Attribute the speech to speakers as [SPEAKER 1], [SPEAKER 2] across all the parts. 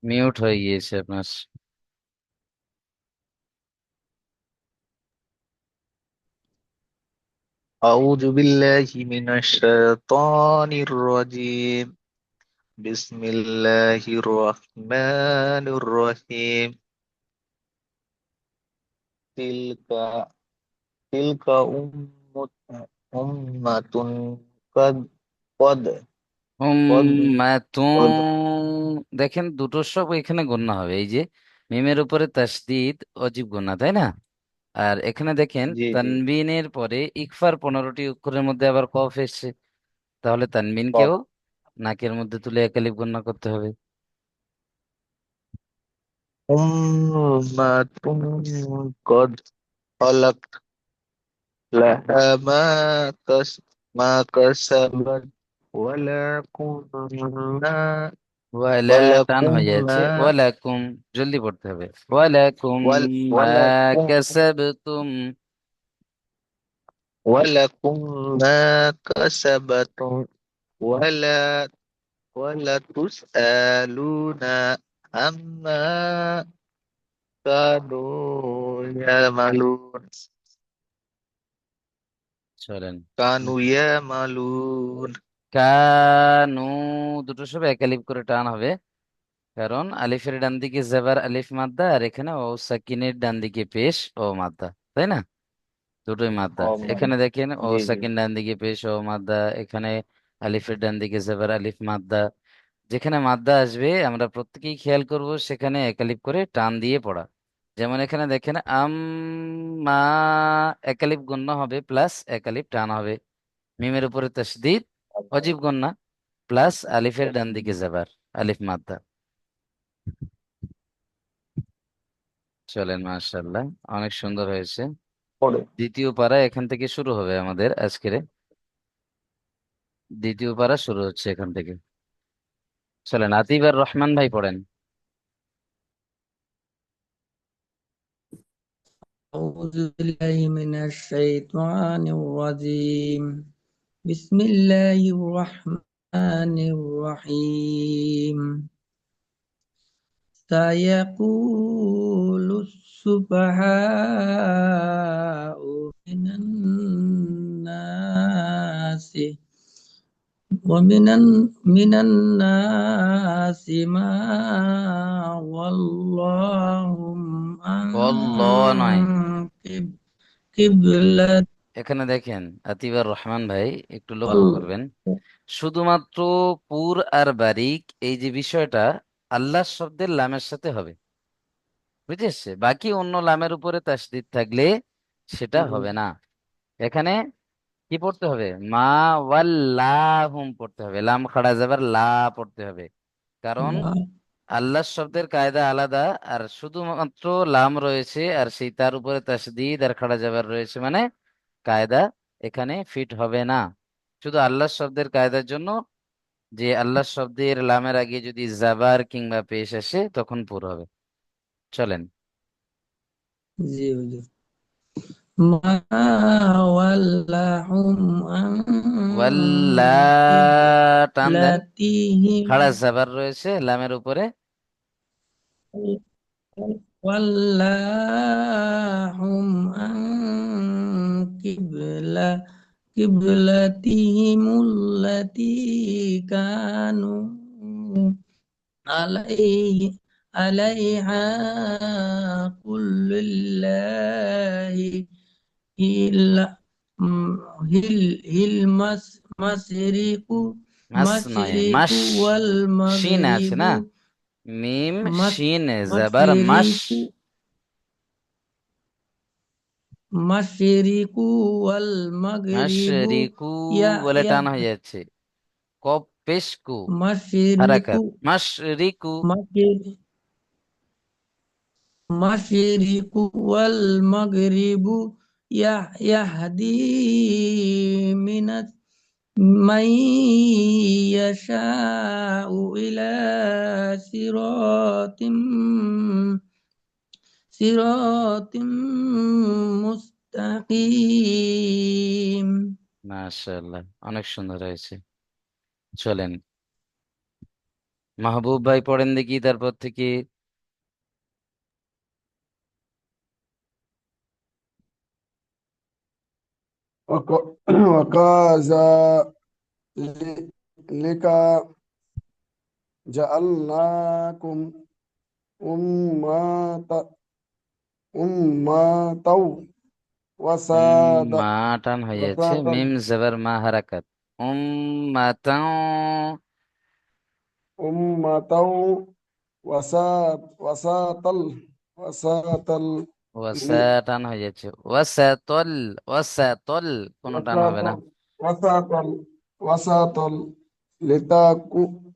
[SPEAKER 1] Mute হয়ে গিয়েছে আপনার।
[SPEAKER 2] أعوذ بالله من الشيطان الرجيم. بسم الله الرحمن الرحيم. تلك تلك أمة قد قد قد قد
[SPEAKER 1] দেখেন দুটো সব এখানে গণ্য হবে, এই যে মিমের উপরে তাসদিদ অজীব গুণা, তাই না? আর এখানে দেখেন
[SPEAKER 2] জি জি।
[SPEAKER 1] তানবিনের পরে ইকফার 15টি অক্ষরের মধ্যে আবার কফ এসছে। তাহলে
[SPEAKER 2] قد
[SPEAKER 1] তানবিনকেও নাকের মধ্যে তুলে একালিফ গণ্য করতে হবে।
[SPEAKER 2] أمة قد خلق لها ما كسبت ولكم ما
[SPEAKER 1] ওয়ালা টান
[SPEAKER 2] ولكم
[SPEAKER 1] হয়ে যাচ্ছে,
[SPEAKER 2] ما
[SPEAKER 1] ওয়ালাকুম জলদি পড়তে হবে। ওয়ালাকুম মা
[SPEAKER 2] ولكم
[SPEAKER 1] কাসাবতুম।
[SPEAKER 2] ولكم ما كسبتم ولا ولا تسألون عما كانوا يعملون.
[SPEAKER 1] চলেন।
[SPEAKER 2] كانوا يعملون.
[SPEAKER 1] কানু দুটো সব একালিফ করে টান হবে, কারণ আলিফের ডান দিকে জেবার আলিফ মাদ্দা, আর এখানে ও সাকিনের ডান দিকে পেশ ও মাদ্দা, তাই না? দুটোই মাদ্দা।
[SPEAKER 2] ও
[SPEAKER 1] এখানে দেখেন ও
[SPEAKER 2] জি জি।
[SPEAKER 1] সাকিন ডান দিকে পেশ ও মাদ্দা, এখানে আলিফের ডান দিকে জেবার আলিফ মাদ্দা। যেখানে মাদ্দা আসবে আমরা প্রত্যেকেই খেয়াল করব সেখানে একালিফ করে টান দিয়ে পড়া। যেমন এখানে দেখেন মা, একালিফ গণ্য হবে প্লাস একালিফ টান হবে। মিমের উপরে তাসদীদ অজীব গণ্যা প্লাস আলিফের ডান দিকে যাবার আলিফ মাদ্দা। চলেন, মাশাআল্লাহ, অনেক সুন্দর হয়েছে।
[SPEAKER 2] পড়ে।
[SPEAKER 1] দ্বিতীয় পারা এখান থেকে শুরু হবে আমাদের আজকের। দ্বিতীয় পারা শুরু হচ্ছে এখান থেকে। চলেন, আতিব আর রহমান ভাই পড়েন।
[SPEAKER 3] أعوذ بالله من الشيطان الرجيم. بسم الله الرحمن الرحيم. سيقول السفهاء من الناس من الناس ما واللهم عن
[SPEAKER 1] والله নয়,
[SPEAKER 3] قبلة.
[SPEAKER 1] এখানে দেখেন আতিব আর রহমান ভাই একটু লক্ষ্য করবেন, শুধুমাত্র পুর আর বারিক এই যে বিষয়টা আল্লাহ শব্দের লামের সাথে হবে, বুঝেছে? বাকি অন্য লামের উপরে তাসদিদ থাকলে সেটা হবে না। এখানে কি পড়তে হবে? মা ওয়াল্লাহুম পড়তে হবে, লাম খাড়া যাবার লা পড়তে হবে। কারণ আল্লাহ শব্দের কায়দা আলাদা, আর শুধুমাত্র লাম রয়েছে আর সেই তার উপরে তাসদিদ আর খাড়া যাবার রয়েছে, মানে কায়দা এখানে ফিট হবে না। শুধু আল্লাহ শব্দের কায়দার জন্য যে আল্লাহ শব্দের লামের আগে যদি জাবার কিংবা পেশ আসে তখন পুর হবে। চলেন।
[SPEAKER 3] জি হুজুর। মা ওয়াল্লাহুম আন
[SPEAKER 1] ওয়াল্লা টান দেন,
[SPEAKER 3] কিবলাতিহিম
[SPEAKER 1] খাড়া জাবার রয়েছে লামের উপরে।
[SPEAKER 3] ওয়াল্লাহুম আন কিবলাতিহিমুল্লাতী কানু আলাইহি আলাইহা কুল্লিল্লাহি হিল হিল হিল মাসরিকু
[SPEAKER 1] মাস নয়, মাস।
[SPEAKER 3] মাসরিকু ওয়াল
[SPEAKER 1] শিন আছে না,
[SPEAKER 3] মাগরিবু
[SPEAKER 1] মিম
[SPEAKER 3] মাস
[SPEAKER 1] শিন জাবার মাস।
[SPEAKER 3] মাসরিকু মাশরিকু ওয়াল মাগরিবু
[SPEAKER 1] মাশরিকু
[SPEAKER 3] ইয়া
[SPEAKER 1] বলে
[SPEAKER 3] ইয়া
[SPEAKER 1] টান হয়ে যাচ্ছে। কপ পেশকু
[SPEAKER 3] মাশরিকু
[SPEAKER 1] হারাকাত, মাশরিকু।
[SPEAKER 3] মাশরিকু ওয়াল মাগরিবু ইয়াহদি মিনাত মান ইয়াশাউ ইলা সিরাতিম সিরাতিম মুস্তাকিম।
[SPEAKER 1] মাশাআল্লাহ, অনেক সুন্দর হয়েছে। চলেন, মাহবুব ভাই পড়েন দেখি তারপর থেকে।
[SPEAKER 4] وكذلك جعلناكم أمة أمة
[SPEAKER 1] মা
[SPEAKER 4] وسادة
[SPEAKER 1] টান হয়ে যাচ্ছে,
[SPEAKER 4] وساطا
[SPEAKER 1] মিম জবর মা হারাকাত। উম্মাতাও।
[SPEAKER 4] أمة وساطل
[SPEAKER 1] ওয়াসা টান হয়ে যাচ্ছে, ওয়াসাতল। ওয়াসাতল কোনো টান হবে না।
[SPEAKER 4] وساطل وساطل وساطل لتكو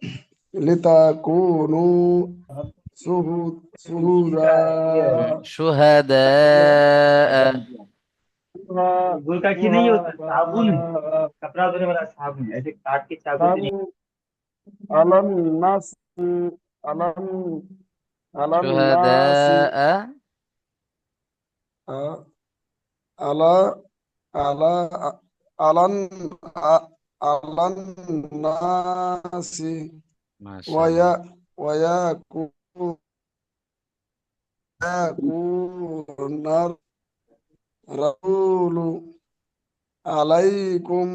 [SPEAKER 4] لتكونوا شهداء
[SPEAKER 1] শুহাদা।
[SPEAKER 5] गोल का की नहीं होता साबुन कपड़ा धोने वाला साबुन ऐसे काट के चाकू से नहीं।
[SPEAKER 4] على الناس على على
[SPEAKER 1] শুহাদা।
[SPEAKER 4] الناس آه، على على على على الناس
[SPEAKER 1] মাশাআল্লাহ।
[SPEAKER 4] ويكون الرسول عليكم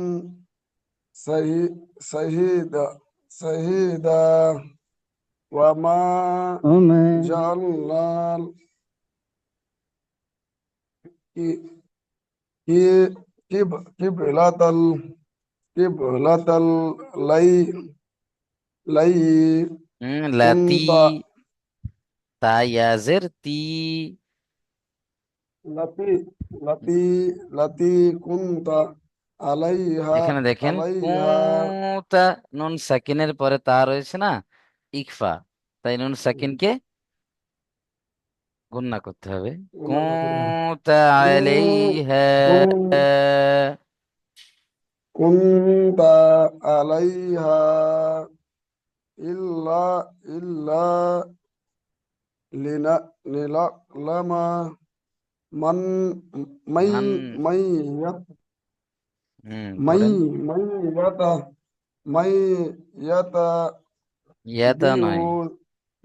[SPEAKER 4] شهيدا وما جعلنا قبلة قبلة لي
[SPEAKER 1] লাতি।
[SPEAKER 4] كنت
[SPEAKER 1] তায়াজের তি।
[SPEAKER 4] التي التي كنت عليها
[SPEAKER 1] এখানে দেখেন
[SPEAKER 4] عليها
[SPEAKER 1] কুতা, নুন সাকিনের পরে তা রয়েছে না, ইকফা। তাই নুন সাকিনকে গুণনা করতে হবে। কুতা আলাইহা।
[SPEAKER 4] كنت عليها إلا لنعلم من من
[SPEAKER 1] মান।
[SPEAKER 4] من يت من
[SPEAKER 1] পড়েন।
[SPEAKER 4] من يت من
[SPEAKER 1] ইয়াতা
[SPEAKER 4] يتبع
[SPEAKER 1] নয়,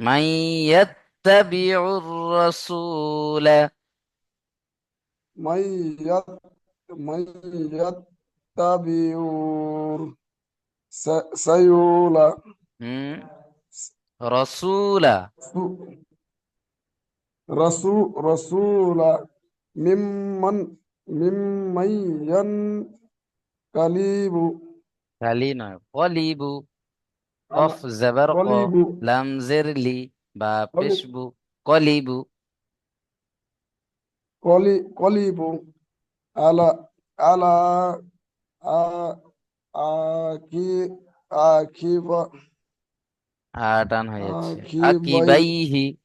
[SPEAKER 1] মাই ইয়াত্তাবিউর রাসূল।
[SPEAKER 4] من يت من يتبع سيولى
[SPEAKER 1] হুম রাসূলা।
[SPEAKER 4] رسول ممن ممن ينقلب
[SPEAKER 1] খালি নয়, কলিবু।
[SPEAKER 4] على
[SPEAKER 1] কফ জবর ক,
[SPEAKER 4] قلب
[SPEAKER 1] লাম জের লি, বা
[SPEAKER 4] قلب
[SPEAKER 1] পেশবু, কলিবু।
[SPEAKER 4] قلب على على آ- آكي آكيب
[SPEAKER 1] আটান হয়ে যাচ্ছে,
[SPEAKER 4] آكيبي
[SPEAKER 1] আকিবাইহি।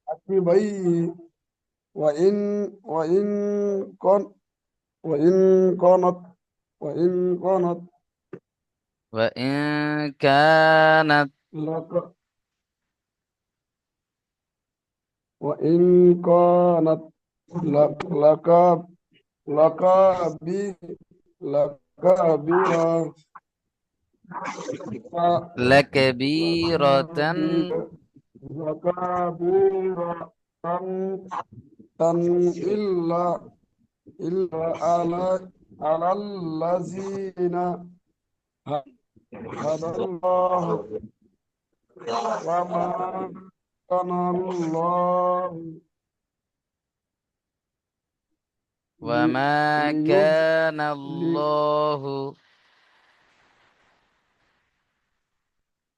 [SPEAKER 4] آكيبي وإن وإن كن وإن كانت وإن كانت
[SPEAKER 1] وإن كانت.
[SPEAKER 4] لك وإن كانت لك لك بي لك بيرا
[SPEAKER 1] لكبيرة.
[SPEAKER 4] لك بيرا تن إلا على الذين هدى الله وما كان الله
[SPEAKER 1] وما كان
[SPEAKER 4] لي
[SPEAKER 1] الله.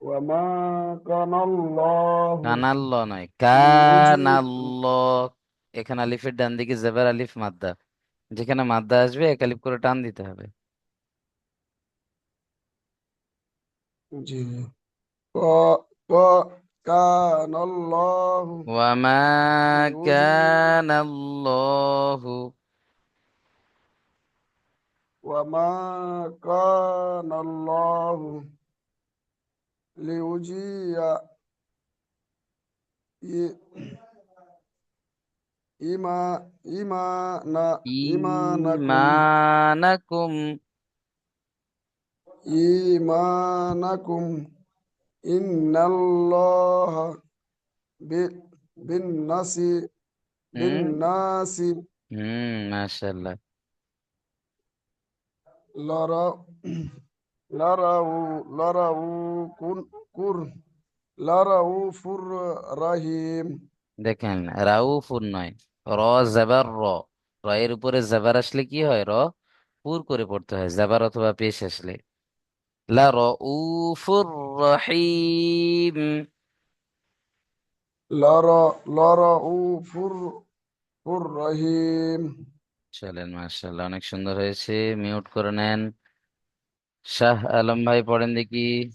[SPEAKER 4] وما كان الله
[SPEAKER 1] কানাল্লাহ নয়,
[SPEAKER 4] ليجزي
[SPEAKER 1] কানাল্লাহ। এখানে আলিফের ডান দিকে জেবার আলিফ মাদ্দা, যেখানে মাদ্দা আসবে এক আলিফ করে টান দিতে হবে।
[SPEAKER 4] جي ك كان الله
[SPEAKER 1] وما
[SPEAKER 4] ليجزي
[SPEAKER 1] كان الله.
[SPEAKER 4] وما كان الله ليجزي إيمانكم
[SPEAKER 1] إيمانكم.
[SPEAKER 4] إيمانكم ইন্নাল্লাহ বি- বিন্নাসি
[SPEAKER 1] হুম
[SPEAKER 4] বিন্নাসি
[SPEAKER 1] মাশাআল্লাহ।
[SPEAKER 4] লারা লারাউ লারাউ কুন কুর লারাউফুর রাহিম।
[SPEAKER 1] দেখেন রাউফুর নয়, র জাবার র, র এর উপরে জাবার আসলে কি হয়? র পুর করে পড়তে হয় জাবার অথবা পেশ আসলে। লা রাউফুর রহিম।
[SPEAKER 4] লারা লারাউফুর ফুর রহিম।
[SPEAKER 1] চলেন, মাশাআল্লাহ, অনেক সুন্দর হয়েছে। মিউট করে নেন। শাহ আলম ভাই পড়েন দেখি।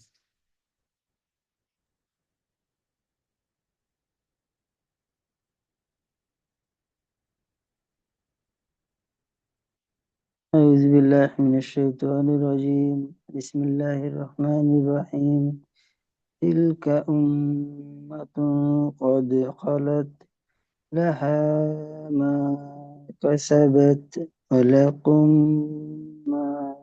[SPEAKER 3] أعوذ بالله من الشيطان الرجيم. بسم الله الرحمن الرحيم. تلك أمة قد خلت لها ما كسبت ولكم ما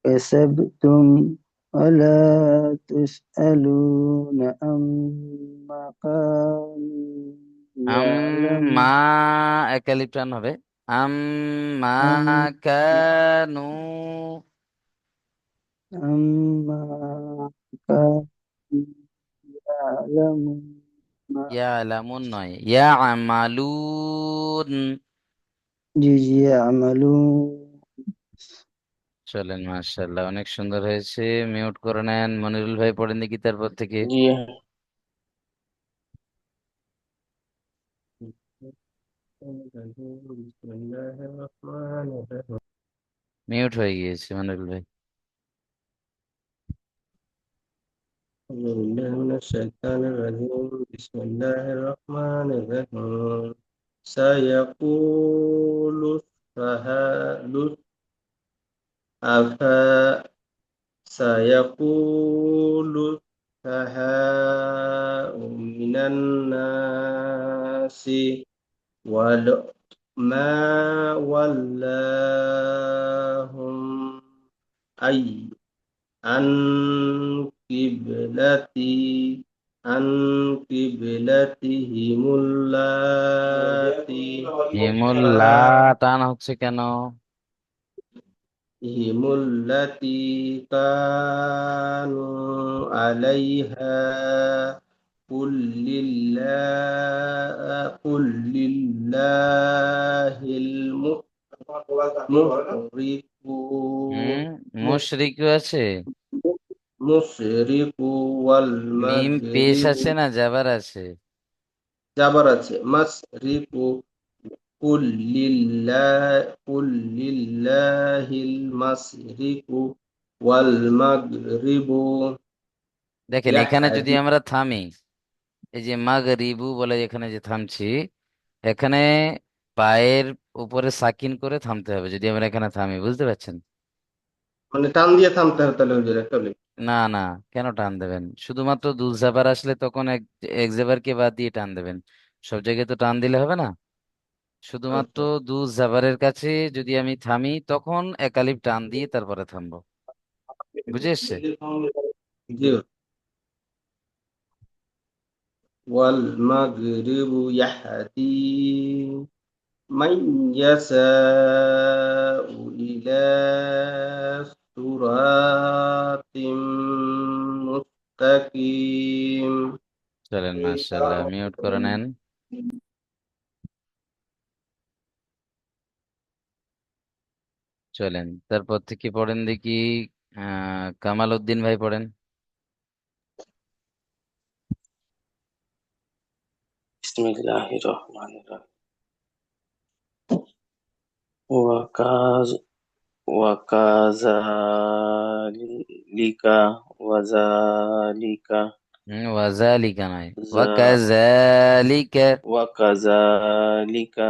[SPEAKER 3] كسبتم ولا تسألون عما كانوا
[SPEAKER 1] আম মা
[SPEAKER 3] يعلمون.
[SPEAKER 1] একালিপ টান হবে। আম মা কানু।
[SPEAKER 3] عما كانوا يعلمون.
[SPEAKER 1] ইয়ালামুন নয়, ইয়া আমালুন।
[SPEAKER 3] يعملون.
[SPEAKER 1] চলেন, মাশাআল্লাহ, অনেক সুন্দর হয়েছে। মিউট করে নেন। মনিরুল ভাই পড়েন দেখি তারপর থেকে।
[SPEAKER 6] জি। বিসমিল্লাহির রহমানির রহিম।
[SPEAKER 1] মিউট হয়ে গিয়েছে মনিরুল ভাই।
[SPEAKER 6] আউযু বিল্লাহি মিনাশ শাইতানির রাজিম। বিসমিল্লাহির রহমানির রহিম। সায়াকুলু সাহালু আফা সায়াকুলু সাহাউ মিনান নাসি ওয়াল মা ওয়াল্লাহুম আই عن قبلتي عن قبلتهم اللاتي
[SPEAKER 1] হিমুল্লা টান হচ্ছে কেন?
[SPEAKER 6] هم التي كانوا عليها قل لله
[SPEAKER 1] হুম মুশরিকও আছে।
[SPEAKER 6] المشرق
[SPEAKER 1] মিম পেশ
[SPEAKER 6] والمغرب
[SPEAKER 1] আছে না জাবার আছে?
[SPEAKER 6] জাবার আছে মাশরিকু কুল্লিল্লাহিল মাশরিকু ওয়াল মাগরিবু
[SPEAKER 1] দেখেন এখানে যদি
[SPEAKER 6] ইয়াহদি।
[SPEAKER 1] আমরা থামি, এই যে মাগরিবু বলে এখানে যে থামছি, এখানে পায়ের উপরে সাকিন করে থামতে হবে যদি আমরা এখানে থামি, বুঝতে পারছেন?
[SPEAKER 6] মানে টান দিয়ে থামতে হবে তাহলে হুজুর তাহলে।
[SPEAKER 1] না না, কেন টান দেবেন? শুধুমাত্র দুল জাবার আসলে তখন এক এক জাবারকে বাদ দিয়ে টান দেবেন। সব জায়গায় তো টান দিলে হবে না। শুধুমাত্র
[SPEAKER 6] আচ্ছা
[SPEAKER 1] দুল জাবারের কাছে যদি আমি থামি তখন একালিপ টান দিয়ে তারপরে থামবো। বুঝে এসছে?
[SPEAKER 6] জি। ওয়াল মাগরিবু ইয়াহদি মান ইয়াশাউ ইলা সুরাতিম মুস্তাকিম।
[SPEAKER 1] চলেন, মাশাআল্লাহ, মিউট করে নেন। চলেন তারপর থেকে পড়েন দেখি। কামাল উদ্দিন ভাই পড়েন।
[SPEAKER 6] বিসমিল্লাহির রহমানির রহিম। ওয়াকাজ ওয়াকাযালিকা ওয়াযালিকা
[SPEAKER 1] ওয়াজালিকা নয়,
[SPEAKER 6] যা
[SPEAKER 1] ওয়াকাযালিকা।
[SPEAKER 6] ওয়াকাযালিকা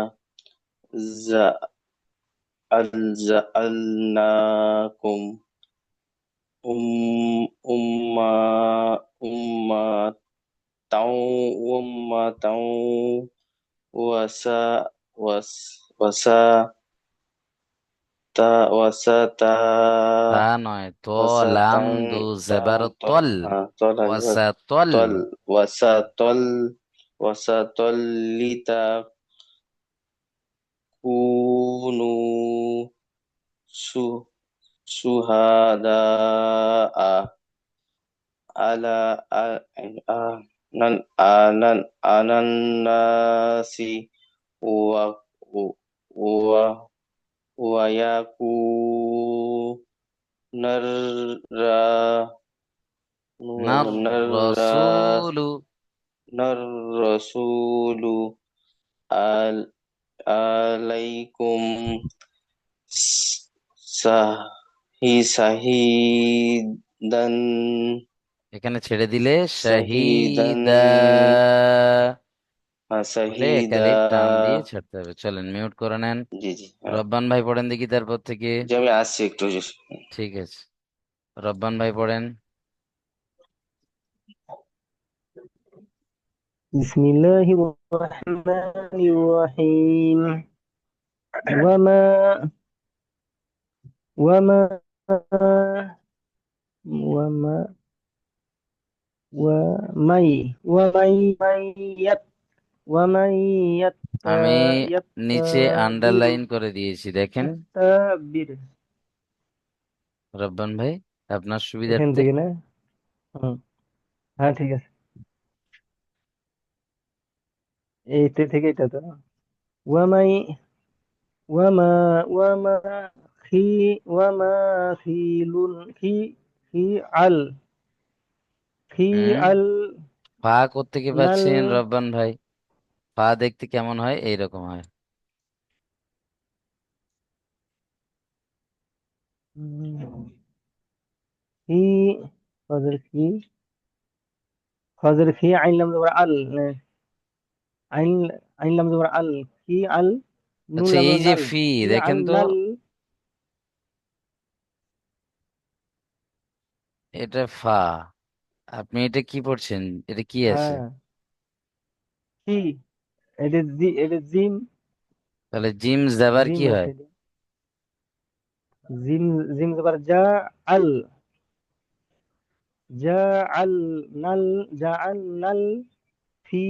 [SPEAKER 6] জাআলনাকুম উম উম্মা উম্মাতাও উম্মাতাও ওয়াসা ওয়াস ওয়াসা
[SPEAKER 7] ওয়াসাতা
[SPEAKER 1] তা নয়, তো লাম
[SPEAKER 7] ওয়াসাতাং
[SPEAKER 1] দু জেবার
[SPEAKER 7] তল
[SPEAKER 1] তল,
[SPEAKER 7] তল
[SPEAKER 1] ওয়াসাতল।
[SPEAKER 7] তল ওয়াসাতল ওয়াসাতল্লিতা কুনু সু সুহাদা ala a- a- nan anan anannasi wa wa wa narra
[SPEAKER 1] নার
[SPEAKER 7] narra
[SPEAKER 1] রসুলু,
[SPEAKER 7] narrasulu al alaikum sahidan
[SPEAKER 1] এখানে ছেড়ে দিলে
[SPEAKER 7] sahidan
[SPEAKER 1] শাহিদা বলে
[SPEAKER 7] sahida
[SPEAKER 1] একালিপ টান দিয়ে ছাড়তে হবে। চলেন মিউট করে নেন।
[SPEAKER 7] জি জি হ্যাঁ
[SPEAKER 1] রব্বান ভাই পড়েন দেখি তারপর থেকে।
[SPEAKER 7] জি আমি আসছি একটু জি।
[SPEAKER 1] ঠিক আছে, রব্বান ভাই পড়েন।
[SPEAKER 3] بسم الله الرحمن الرحيم وما وما وما ومن ومن
[SPEAKER 1] আমি নিচে
[SPEAKER 3] يتبر
[SPEAKER 1] আন্ডারলাইন করে দিয়েছি, দেখেন
[SPEAKER 3] يتبر
[SPEAKER 1] রব্বান ভাই আপনার
[SPEAKER 3] এখান
[SPEAKER 1] সুবিধার্থে।
[SPEAKER 3] থেকে না? হুম, হ্যাঁ ঠিক আছে, এইটা থেকে এটা তো ওয়ামাই ওয়ামা ওয়ামা খি ওয়ামা খিলুন খি আল খি
[SPEAKER 1] হুম,
[SPEAKER 3] আল
[SPEAKER 1] ফা কোত্থেকে
[SPEAKER 3] নাল
[SPEAKER 1] পাচ্ছেন রব্বান ভাই? ফা দেখতে কেমন হয়? এইরকম হয়।
[SPEAKER 3] খি ফজর খি আইন লাম জবর আল আইন আইন লাম জবর আল খি আল নুন
[SPEAKER 1] আচ্ছা,
[SPEAKER 3] লাম
[SPEAKER 1] এই
[SPEAKER 3] জবর
[SPEAKER 1] যে
[SPEAKER 3] নাল
[SPEAKER 1] ফি,
[SPEAKER 3] খি আল
[SPEAKER 1] দেখেন তো
[SPEAKER 3] নাল
[SPEAKER 1] এটা ফা, আপনি এটা কি পড়ছেন? এটা কি আছে?
[SPEAKER 3] হ্যাঁ খি এটা জিম
[SPEAKER 1] তাহলে জিম জাবার
[SPEAKER 3] জিম
[SPEAKER 1] কি হয়?
[SPEAKER 3] আছে জিম জিম জবর জা আল জা আল নাল জা আল নাল ফি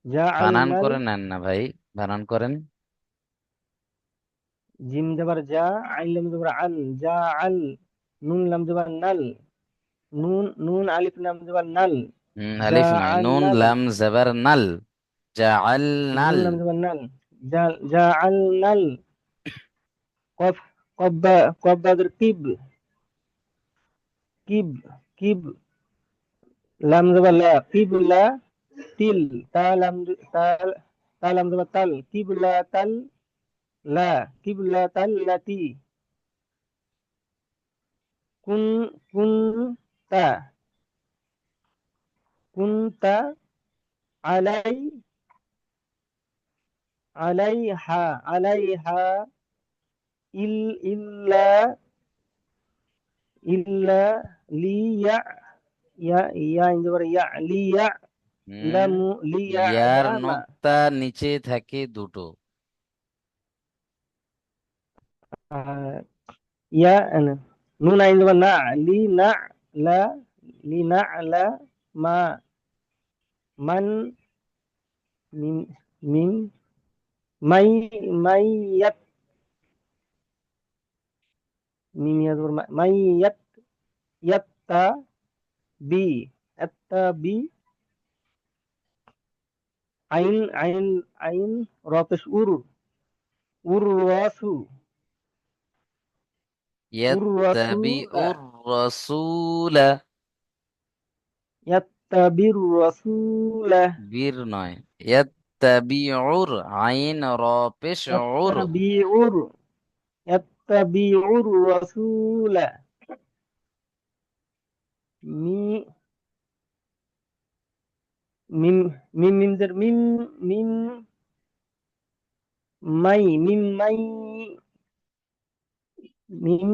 [SPEAKER 3] জা আল
[SPEAKER 1] বানান
[SPEAKER 3] নাল
[SPEAKER 1] করে নেন না ভাই, বানান করেন।
[SPEAKER 3] জিম জবর জা আইন লাম জবর আল জা আল নুন লাম জবর নাল নুন নুন আলিফ লাম জবর নাল জা
[SPEAKER 1] আলিফ নয়,
[SPEAKER 3] আল
[SPEAKER 1] নুন
[SPEAKER 3] নালা
[SPEAKER 1] লাম জাবার নাল, জাআল নাল।
[SPEAKER 3] নুন লাম জবর নাল জা আল নাল কফ কফ বাদের কিব কিব লাম জবর লা কিবলা তিল তা তা লাম জবর তাল কিবলা তাল লা কিবলা তাল লাতি কুন কুন তা কুনতা আলাই আলাইহা ইল ইল্লা ইল্লা লিয়া ইয়া ইনজাবার ইয়া লিয়া
[SPEAKER 1] হুম,
[SPEAKER 3] লামু লিয়া
[SPEAKER 1] ইয়ার
[SPEAKER 3] লামা
[SPEAKER 1] নোক্তা নিচে থাকে দুটো।
[SPEAKER 3] ইয়া নুন ইনজাবার না লি না লা লি না লা মা মান মিন মিন মাই মাইয়াত মিন ইয়াজবার মাইয়াত ইয়াত্তা বি আত্তা বি আইন রপেশ উর রাসু উর রাসু
[SPEAKER 1] ইয়াত্তাবিউর রাসূলা,
[SPEAKER 3] ইয়াত্তাবির রাসূলা
[SPEAKER 1] বীর নয়, ইয়াত্তাবিউর, আইন র পেশ উর।
[SPEAKER 3] ইয়াত্তাবিউর ইয়াত্তাবিউর রাসূলা মি মিন মিন মিন মিন মাই মিন মিন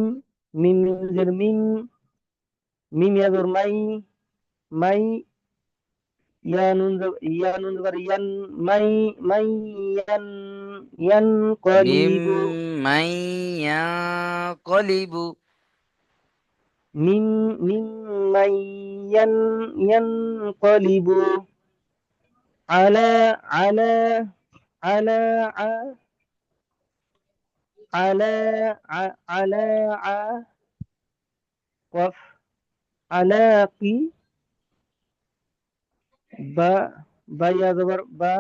[SPEAKER 3] মিন ইয়াজুর মাই ইয়ানুন জবর ইয়ান মাই ইয়ান ينقلب
[SPEAKER 1] ممن ينقلب
[SPEAKER 3] من ممن ينقلب على على على على على وف على قي با با يا زبر
[SPEAKER 1] বা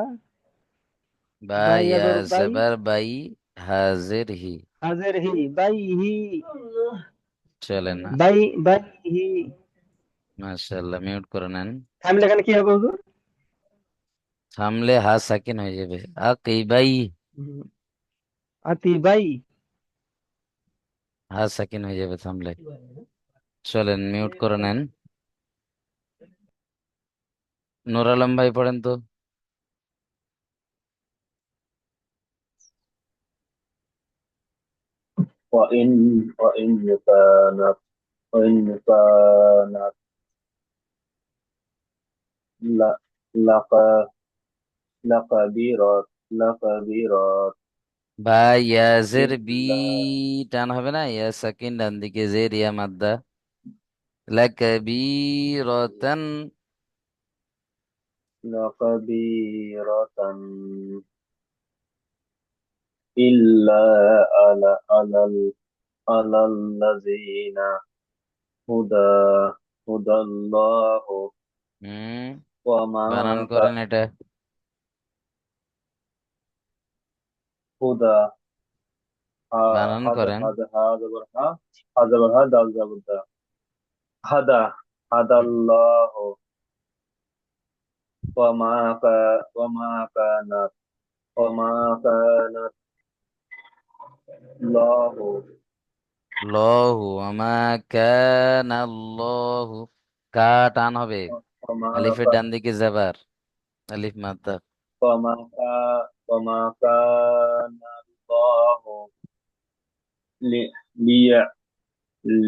[SPEAKER 3] با يا
[SPEAKER 1] ইয়া
[SPEAKER 3] زبر باي
[SPEAKER 1] জবর বাই হাজির হি।
[SPEAKER 3] حاضر هي باي هي
[SPEAKER 1] চলে না,
[SPEAKER 3] باي هي
[SPEAKER 1] মাশাআল্লাহ, মিউট করে নেন।
[SPEAKER 3] থামলে এখানে কি হবে হুজুর?
[SPEAKER 1] থামলে হা সাকিন হয়ে যাবে, আকিবাই,
[SPEAKER 3] আতি বাই
[SPEAKER 1] হা সাকিন হয়ে যাবে থামলে। চলেন মিউট করে নেন। নূর আলম ভাই পড়েন তো।
[SPEAKER 5] وإن وإن كانت ل- لق لقبيرات
[SPEAKER 1] বা ইয়াজের বি,
[SPEAKER 5] إلا
[SPEAKER 1] টান হবে না, ইয়া সাকিন ডান দিকে, জের ইয়া মাদ্দা, লাকাবীরাতান,
[SPEAKER 5] لقبيرة إلا على الذين هدى هدى الله
[SPEAKER 1] হুম,
[SPEAKER 5] وما
[SPEAKER 1] বানান করেন এটা।
[SPEAKER 5] هدى
[SPEAKER 1] বানান করেন।
[SPEAKER 5] هذا برها دال زبدا هدى هدى الله وما كانت وما كانت الله
[SPEAKER 1] লহু আমা কানা আল্লাহু, কা টান হবে,
[SPEAKER 5] وما
[SPEAKER 1] আলিফের ডান
[SPEAKER 5] كان
[SPEAKER 1] দিকে যাবার, আলিফ মাদ্দা।
[SPEAKER 5] وما كان الله لي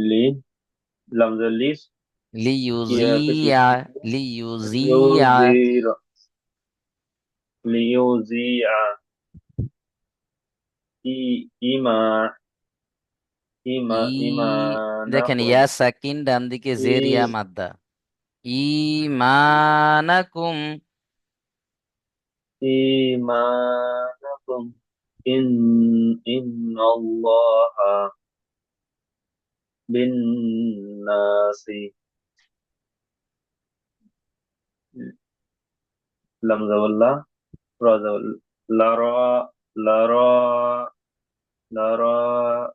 [SPEAKER 5] لي لمز الليس
[SPEAKER 1] লিইউজিয়া, লিইউজিয়া,
[SPEAKER 5] ليوزير ليوزيع إيما
[SPEAKER 1] ই, দেখেন
[SPEAKER 5] إيمانكم
[SPEAKER 1] ইয়া সাকিন ডান দিকে, জের ইয়া মাদ্দা, ঈমানাকুম,
[SPEAKER 5] إيمانكم إن الله بالناس لمزة والله رازة لرا لرا لرا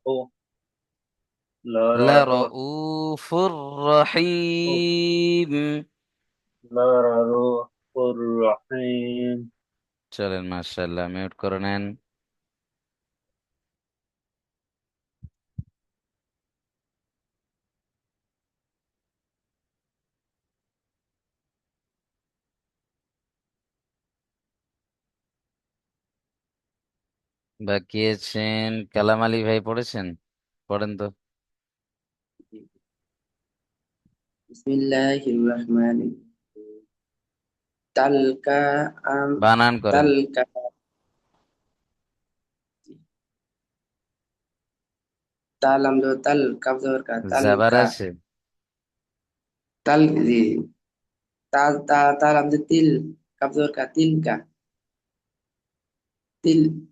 [SPEAKER 5] أو لرا
[SPEAKER 1] লারউফুর রহিম।
[SPEAKER 5] لرا الرحيم
[SPEAKER 1] চলেন, মাশাআল্লাহ, মিউট করে নেন। বাকি আছেন কালাম আলী ভাই, পড়েছেন? পড়েন তো।
[SPEAKER 8] বিসমিল্লাহির রহমানির রহিম। তালকা আম
[SPEAKER 1] বানান করেন।
[SPEAKER 8] তালকা তালাম জো তাল কাব জবর কা
[SPEAKER 1] জাবার
[SPEAKER 8] তালকা
[SPEAKER 1] আছে।
[SPEAKER 8] তাল জি তালাম জো তিল কাব জবর কা তিলকা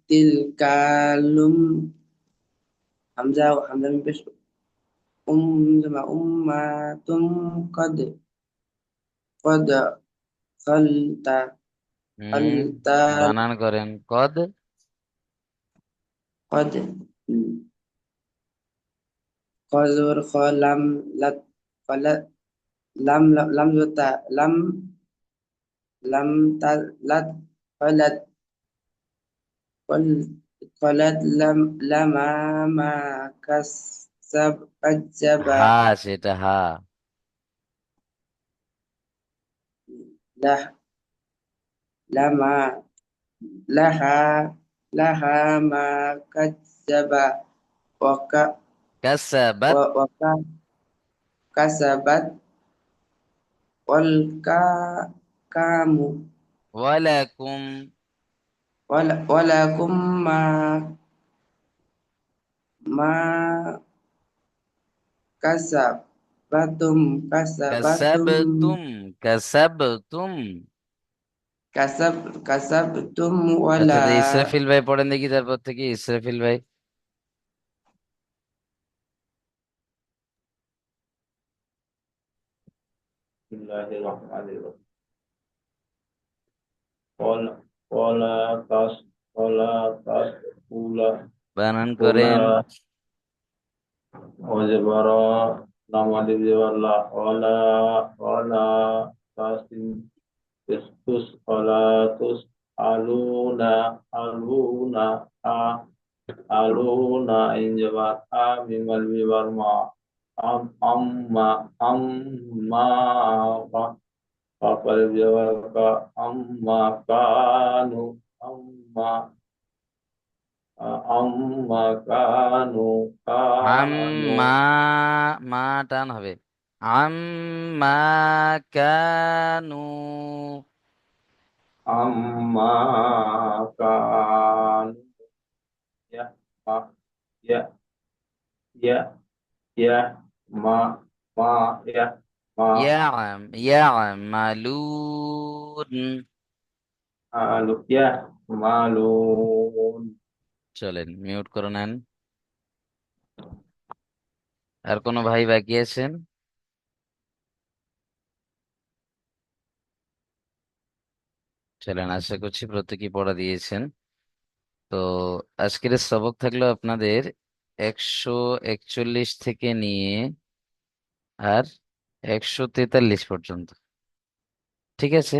[SPEAKER 8] তিল কালুম হামজা মিম পেশ জমা তুম কদ কদ খালতা
[SPEAKER 1] হুম,
[SPEAKER 8] খালতা
[SPEAKER 1] বানান করেন, কদ।
[SPEAKER 8] কদ কদ জবর খ লাম লাত কলাত লাম জবর লাম لم تلد قلت قلت لما ما كذب
[SPEAKER 1] হা, সেটা হা।
[SPEAKER 8] له لما لها لها ما كذب وك
[SPEAKER 1] কাসাবাত,
[SPEAKER 8] وكسبت والكام
[SPEAKER 1] ওয়ালাকুম,
[SPEAKER 8] ولكم ما كسبتم
[SPEAKER 1] কাসাবতুম, কাসাবতুম।
[SPEAKER 8] كسبتم
[SPEAKER 1] আচ্ছা,
[SPEAKER 8] ولا
[SPEAKER 1] তো ইসরাফিল ভাই পড়েন দেখি, তারপর থেকে ইসরাফিল ভাই।
[SPEAKER 5] बिस्मिल्लाहिर्रहमानिर्रहीम قال ولا تسأل
[SPEAKER 1] বানান
[SPEAKER 5] ولا
[SPEAKER 1] করেন।
[SPEAKER 5] وجبر نمد ولا ولا تسين ولا تسألون ألونا ألونا إن جبر آمم البرما أما فقل جبرك أما كانوا أما أما كانوا
[SPEAKER 1] আম্মা, মা টান হবে। আম্মা কানু।
[SPEAKER 5] أما كانوا يا ما يا يا يا ما يا ما
[SPEAKER 1] ইয়ামালুন।
[SPEAKER 5] يعملون
[SPEAKER 1] চলেন মিউট করে নেন। আর কোনো ভাই বাকি আছেন? চলেন, আশা করছি প্রত্যেকেই পড়া দিয়েছেন। তো আজকের সবক থাকলো আপনাদের 141 থেকে নিয়ে আর 143 পর্যন্ত। ঠিক আছে।